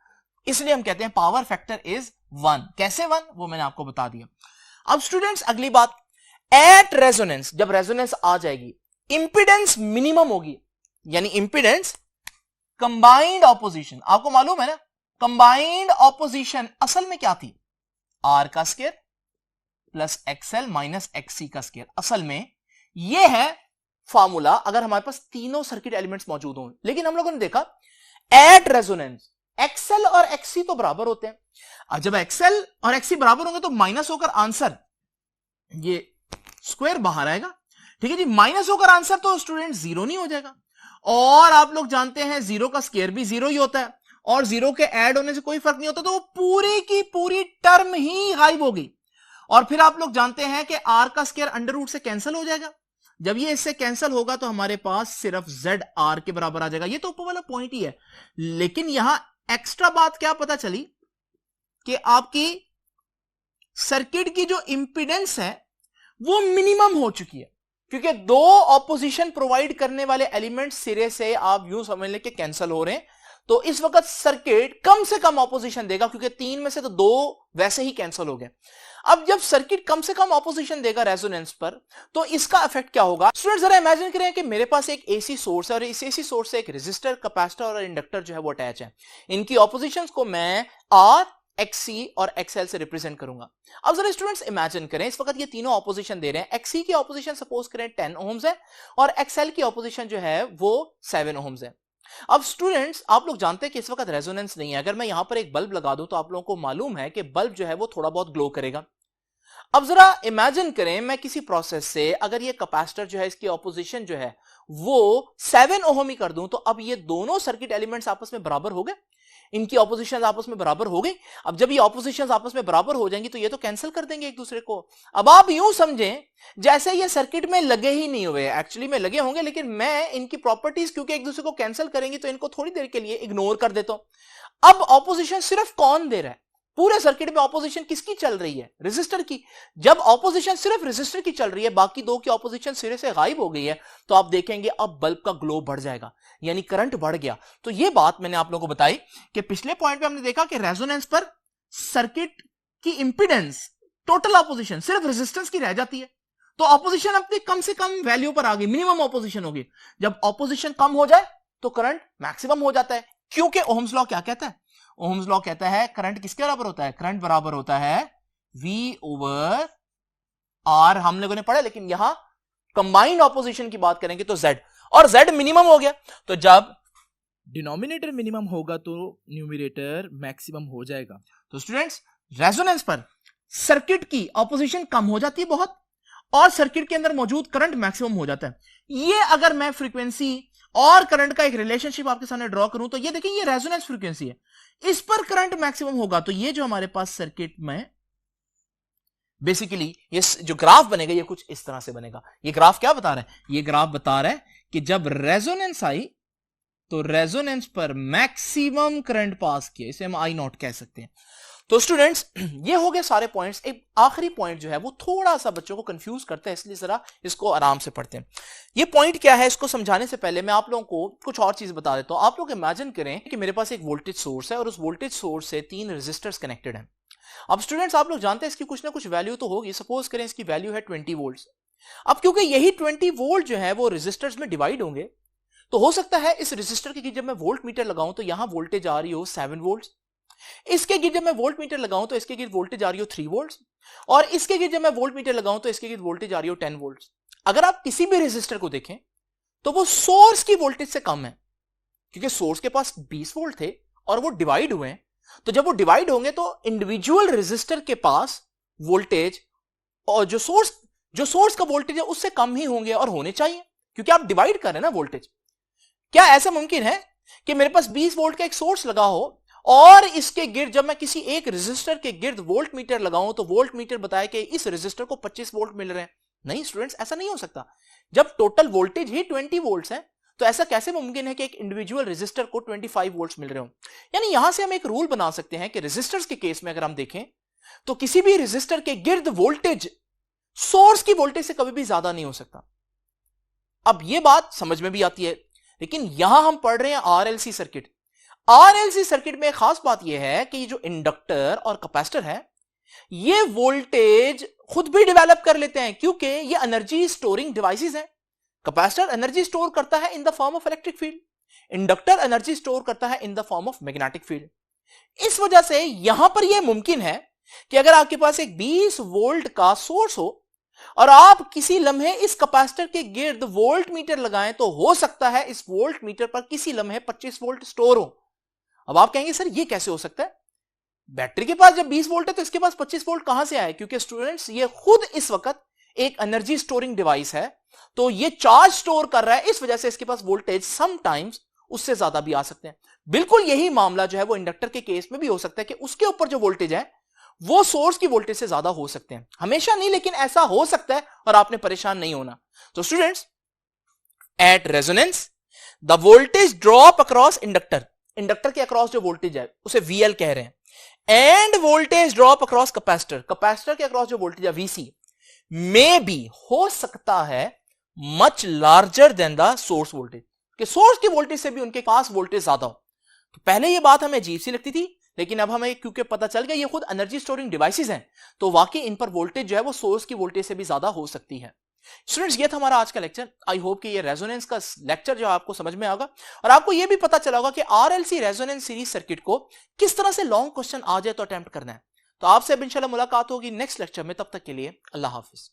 Speaker 1: इसलिए हम कहते हैं पावर फैक्टर इज 1। कैसे 1 वो मैंने आपको बता दिया। अब स्टूडेंट्स अगली बात, एट रेजोनेंस, जब रेजोनेंस आ जाएगी इंपीडेंस मिनिमम होगी, यानी इंपीडेंस कंबाइंड ऑपोजिशन, आपको मालूम है ना कंबाइंड ऑपोजिशन असल में क्या थी, R का square plus XL minus XC का स्क्वायर। असल में यह है फार्मूला अगर हमारे पास तीनों सर्किट एलिमेंट्स मौजूद हों। लेकिन हम लोगों ने देखा एट रेजोनेंस XL और XC तो बराबर होते हैं, और जब XL और XC बराबर होंगे तो माइनस होकर आंसर, ये स्क्वायर बाहर आएगा, ठीक है जी, माइनस होकर आंसर तो स्टूडेंट 0 नहीं हो जाएगा। और आप लोग जानते हैं 0 का स्क्वायर भी 0 ही होता है, और 0 के ऐड होने से कोई फर्क नहीं होता, तो वो पूरी की पूरी टर्म ही गायब होगी। और फिर आप लोग जानते हैं कि R का स्क्वायर अंडर रूट से कैंसिल हो जाएगा। जब ये इससे कैंसिल होगा तो हमारे पास सिर्फ ZR के बराबर आ जाएगा। ये तो ऊपर वाला पॉइंट ही है, लेकिन यहां एक्स्ट्रा बात क्या पता चली कि आपकी सर्किट की जो इंपीडेंस है वो मिनिमम हो चुकी है, क्योंकि दो ऑपोजिशन प्रोवाइड करने वाले एलिमेंट सिरे से आप यूं समझ लें कि कैंसिल हो रहे हैं। तो इस वक्त सर्किट कम से कम ऑपोजिशन देगा, क्योंकि 3 में से तो 2 वैसे ही कैंसिल हो गए। अब जब सर्किट कम से कम ऑपोजिशन देगा रेजोनेंस पर, तो इसका इफेक्ट क्या होगा। स्टूडेंट जरा इमेजिन करें कि मेरे पास एक एसी सोर्स है और इस एसी सोर्स से एक रेजिस्टर, कैपेसिटर और इंडक्टर जो है वो अटैच है। इनकी ऑपोजिशंस को मैं R, XC और XL से रिप्रेजेंट करूंगा। अब जरा स्टूडेंट्स इमेजिन करें इस वक्त ये तीनों ऑपोजिशन दे रहे हैं। XC की ऑपोजिशन सपोज करें 10 ओम्स है और XL की ऑपोजिशन जो है वो 7 ओम्स है। अब स्टूडेंट्स आप लोग जानते हैं कि इस वक्त रेजोनेंस नहीं है। अगर मैं यहां पर एक बल्ब लगा दूं तो आप लोगों को मालूम है कि बल्ब जो है वो थोड़ा बहुत ग्लो करेगा। अब जरा इमेजिन करें, मैं किसी प्रोसेस से अगर ये कैपेसिटर जो है इसकी ऑपोजिशन जो है वो 7 ओहम ही कर दूं, तो अब ये दोनों सर्किट एलिमेंट्स आपस में बराबर हो गए, इनकी ऑपोजिशन आपस में बराबर हो गई। अब जब ये ऑपोजिशन आपस में बराबर हो जाएंगी तो ये तो कैंसिल कर देंगे एक दूसरे को। अब आप यूं समझें जैसे ये सर्किट में लगे ही नहीं हुए, एक्चुअली में लगे होंगे, लेकिन मैं इनकी प्रॉपर्टीज क्योंकि एक दूसरे को कैंसिल करेंगी तो इनको थोड़ी देर के लिए इग्नोर कर देता हूं। अब ऑपोजिशन सिर्फ कौन दे रहा है? पूरे सर्किट में ऑपोजिशन किसकी चल रही है? रेजिस्टर की। जब ऑपोजिशन सिर्फ रेजिस्टर की चल रही है, बाकी दो की ऑपोजिशन सिरे से गायब हो गई है, तो आप देखेंगे अब बल्ब का ग्लो बढ़ जाएगा, यानी करंट बढ़ गया। तो यह बात मैंने आप लोगों को बताई कि पिछले पॉइंट पे हमने देखा कि रेजोनेंस पर सर्किट की इंपीडेंस, टोटल ऑपोजिशन सिर्फ रेजिस्टेंस की रह जाती है, तो ऑपोजिशन अपनी कम से कम वैल्यू पर आ गई, मिनिमम ऑपोजिशन होगी। जब ऑपोजिशन कम हो जाए तो करंट मैक्सिमम हो जाता है, क्योंकि ओहम्स लॉ क्या कहता है? ओहम्स लॉ कहता है करंट किसके बराबर होता है? करंट बराबर होता है V ओवर R। हम लोगों ने पढ़ा, लेकिन यहां कंबाइंड ऑपोजिशन की बात करेंगे तो Z, और Z मिनिमम हो गया। तो जब
Speaker 2: डिनोमिनेटर मिनिमम होगा तो न्यूमरेटर मैक्सिमम हो जाएगा।
Speaker 1: तो स्टूडेंट्स रेजोनेंस पर सर्किट की ऑपोजिशन कम हो जाती है बहुत, और सर्किट के अंदर मौजूद करंट मैक्सिमम हो जाता है। ये अगर मैं फ्रीक्वेंसी और करंट का एक रिलेशनशिप आपके सामने ड्रॉ करूं तो ये देखिए ये रेजोनेंस फ्रीक्वेंसी है, इस पर करंट मैक्सिमम होगा। तो ये जो हमारे पास सर्किट में बेसिकली ये जो ग्राफ बनेगा ये कुछ इस तरह से बनेगा। ये ग्राफ क्या बता रहा है? ये ग्राफ बता रहा है कि जब रेजोनेंस आई तो रेजोनेंस पर मैक्सिमम करंट पास किया, इसे हम आई नॉट कह सकते हैं। तो स्टूडेंट्स ये हो गए सारे पॉइंट्स। एक आखिरी पॉइंट जो है वो थोड़ा सा बच्चों को कंफ्यूज करता है, इसलिए जरा इसको आराम से पढ़ते हैं। ये पॉइंट क्या है, इसको समझाने से पहले मैं आप लोगों को कुछ और चीज बता देता हूं। आप लोग इमेजिन करें कि मेरे पास एक वोल्टेज सोर्स है और उस वोल्टेज सोर्स से 3 रेजिस्टर्स कनेक्टेड हैं। अब स्टूडेंट्स आप लोग जानते हैं इसकी कुछ ना कुछ वैल्यू तो होगी। सपोज करें इसकी वैल्यू है 20 वोल्ट। अब क्योंकि यही 20 वोल्ट जो है वो रेजिस्टर्स में डिवाइड होंगे, तो हो सकता है इस रेजिस्टर की जब मैं वोल्ट मीटर लगाऊं तो यहां वोल्टेज आ रही हो 7 वोल्ट, इसके गिर जब मैं वोल्ट मीटर लगाऊं तो इसके गिर वोल्टेज आ रही हो 3 वोल्ट, और इसके गिर जब मैं वोल्ट मीटर लगाऊं तो इसके गिर वोल्टेज आ रही हो 10 वोल्ट। अगर आप किसी भी रेजिस्टर को देखें तो वो सोर्स की वोल्टेज से कम है, क्योंकि सोर्स के पास 20 वोल्ट थे और वो डिवाइड हुए हैं। तो जब वो डिवाइड होंगे तो इंडिविजुअल रेजिस्टर के पास वोल्टेज और जो सोर्स का वोल्टेज है उससे कम ही होंगे और होने चाहिए, क्योंकि आप डिवाइड कर रहे हैं ना वोल्टेज। क्या ऐसा मुमकिन है कि मेरे पास 20 वोल्ट का एक सोर्स लगा हो और इसके गिर्द जब मैं किसी एक रेजिस्टर के गिर्द वोल्ट मीटर लगाऊं तो वोल्ट मीटर बताए कि इस रेजिस्टर को 25 वोल्ट मिल रहे हैं? नहीं स्टूडेंट्स, ऐसा नहीं हो सकता। जब टोटल वोल्टेज ही 20 वोल्ट्स है तो ऐसा कैसे मुमकिन है कि एक इंडिविजुअल रेजिस्टर को 25 वोल्ट्स मिल रहे हो? यानी यहां से हम एक रूल बना सकते हैं कि रेजिस्टर्स के केस में अगर हम देखें तो किसी भी रेजिस्टर के गिर्द वोल्टेज सोर्स की वोल्टेज से कभी भी ज्यादा नहीं हो सकता। अब यह बात समझ में भी आती है, लेकिन यहां हम पढ़ रहे हैं आरएलसी सर्किट। आरएलसी सर्किट में खास बात यह है कि ये जो इंडक्टर और कैपेसिटर है ये वोल्टेज खुद भी डेवलप कर लेते हैं, क्योंकि ये एनर्जी स्टोरिंग डिवाइसेस हैं। कैपेसिटर एनर्जी स्टोर करता है in the form of electric field, inductor energy store करता है in the form of magnetic field. इस वजह से यहां पर यह मुमकिन है कि अगर आपके पास एक 20 वोल्ट का सोर्स हो और आप किसी लम्हे इस कैपेसिटर के गिर्द वोल्ट मीटर लगाएं तो हो सकता है इस वोल्ट मीटर पर किसी लम्हे 25 वोल्ट स्टोर हो। अब आप कहेंगे सर ये कैसे हो सकता है? बैटरी के पास जब 20 वोल्ट है तो इसके पास 25 वोल्ट कहां से आए? क्योंकि स्टूडेंट्स ये खुद इस वक्त एक एनर्जी स्टोरिंग डिवाइस है, तो ये चार्ज स्टोर कर रहा है, इस वजह से इसके पास वोल्टेज समटाइम्स उससे ज्यादा भी आ सकते हैं। बिल्कुल यही मामला जो है वो इंडक्टर के केस में भी हो सकता है कि उसके ऊपर जो वोल्टेज है वो सोर्स की वोल्टेज से ज्यादा हो सकते हैं। हमेशा नहीं, लेकिन ऐसा हो सकता है और आपने परेशान नहीं होना। तो students at resonance the voltage drop across inductor के अक्रॉस जो वोल्टेज है उसे VL कह रहे हैं, end voltage drop across capacitor के अक्रॉस जो वोल्टेज है VC में भी हो सकता है much larger than the source voltage, कि सोर्स की वोल्टेज से भी उनके पास वोल्टेज ज्यादा हो। तो पहले ये बात हमें अजीब सी लगती थी, लेकिन अब हमें क्योंकि पता चल गया ये खुद एनर्जी स्टोरिंग डिवाइसेस हैं, तो वाकई इन पर वोल्टेज जो है वो सोर्स की वोल्टेज से भी ज्यादा हो सकती है। स्टूडेंट्स ये था हमारा आज का लेक्चर। आई होप कि ये रेजोनेंस का लेक्चर जो आपको समझ में आएगा और आपको ये भी पता चला होगा कि आरएलसी रेजोनेंस सीरीज सर्किट को किस तरह से लॉन्ग क्वेश्चन आ जाए तो अटेम्प्ट करना है। तो आपसे अब इंशाल्लाह मुलाकात होगी नेक्स्ट लेक्चर में, तब तक के लिए अल्लाह हाफिज।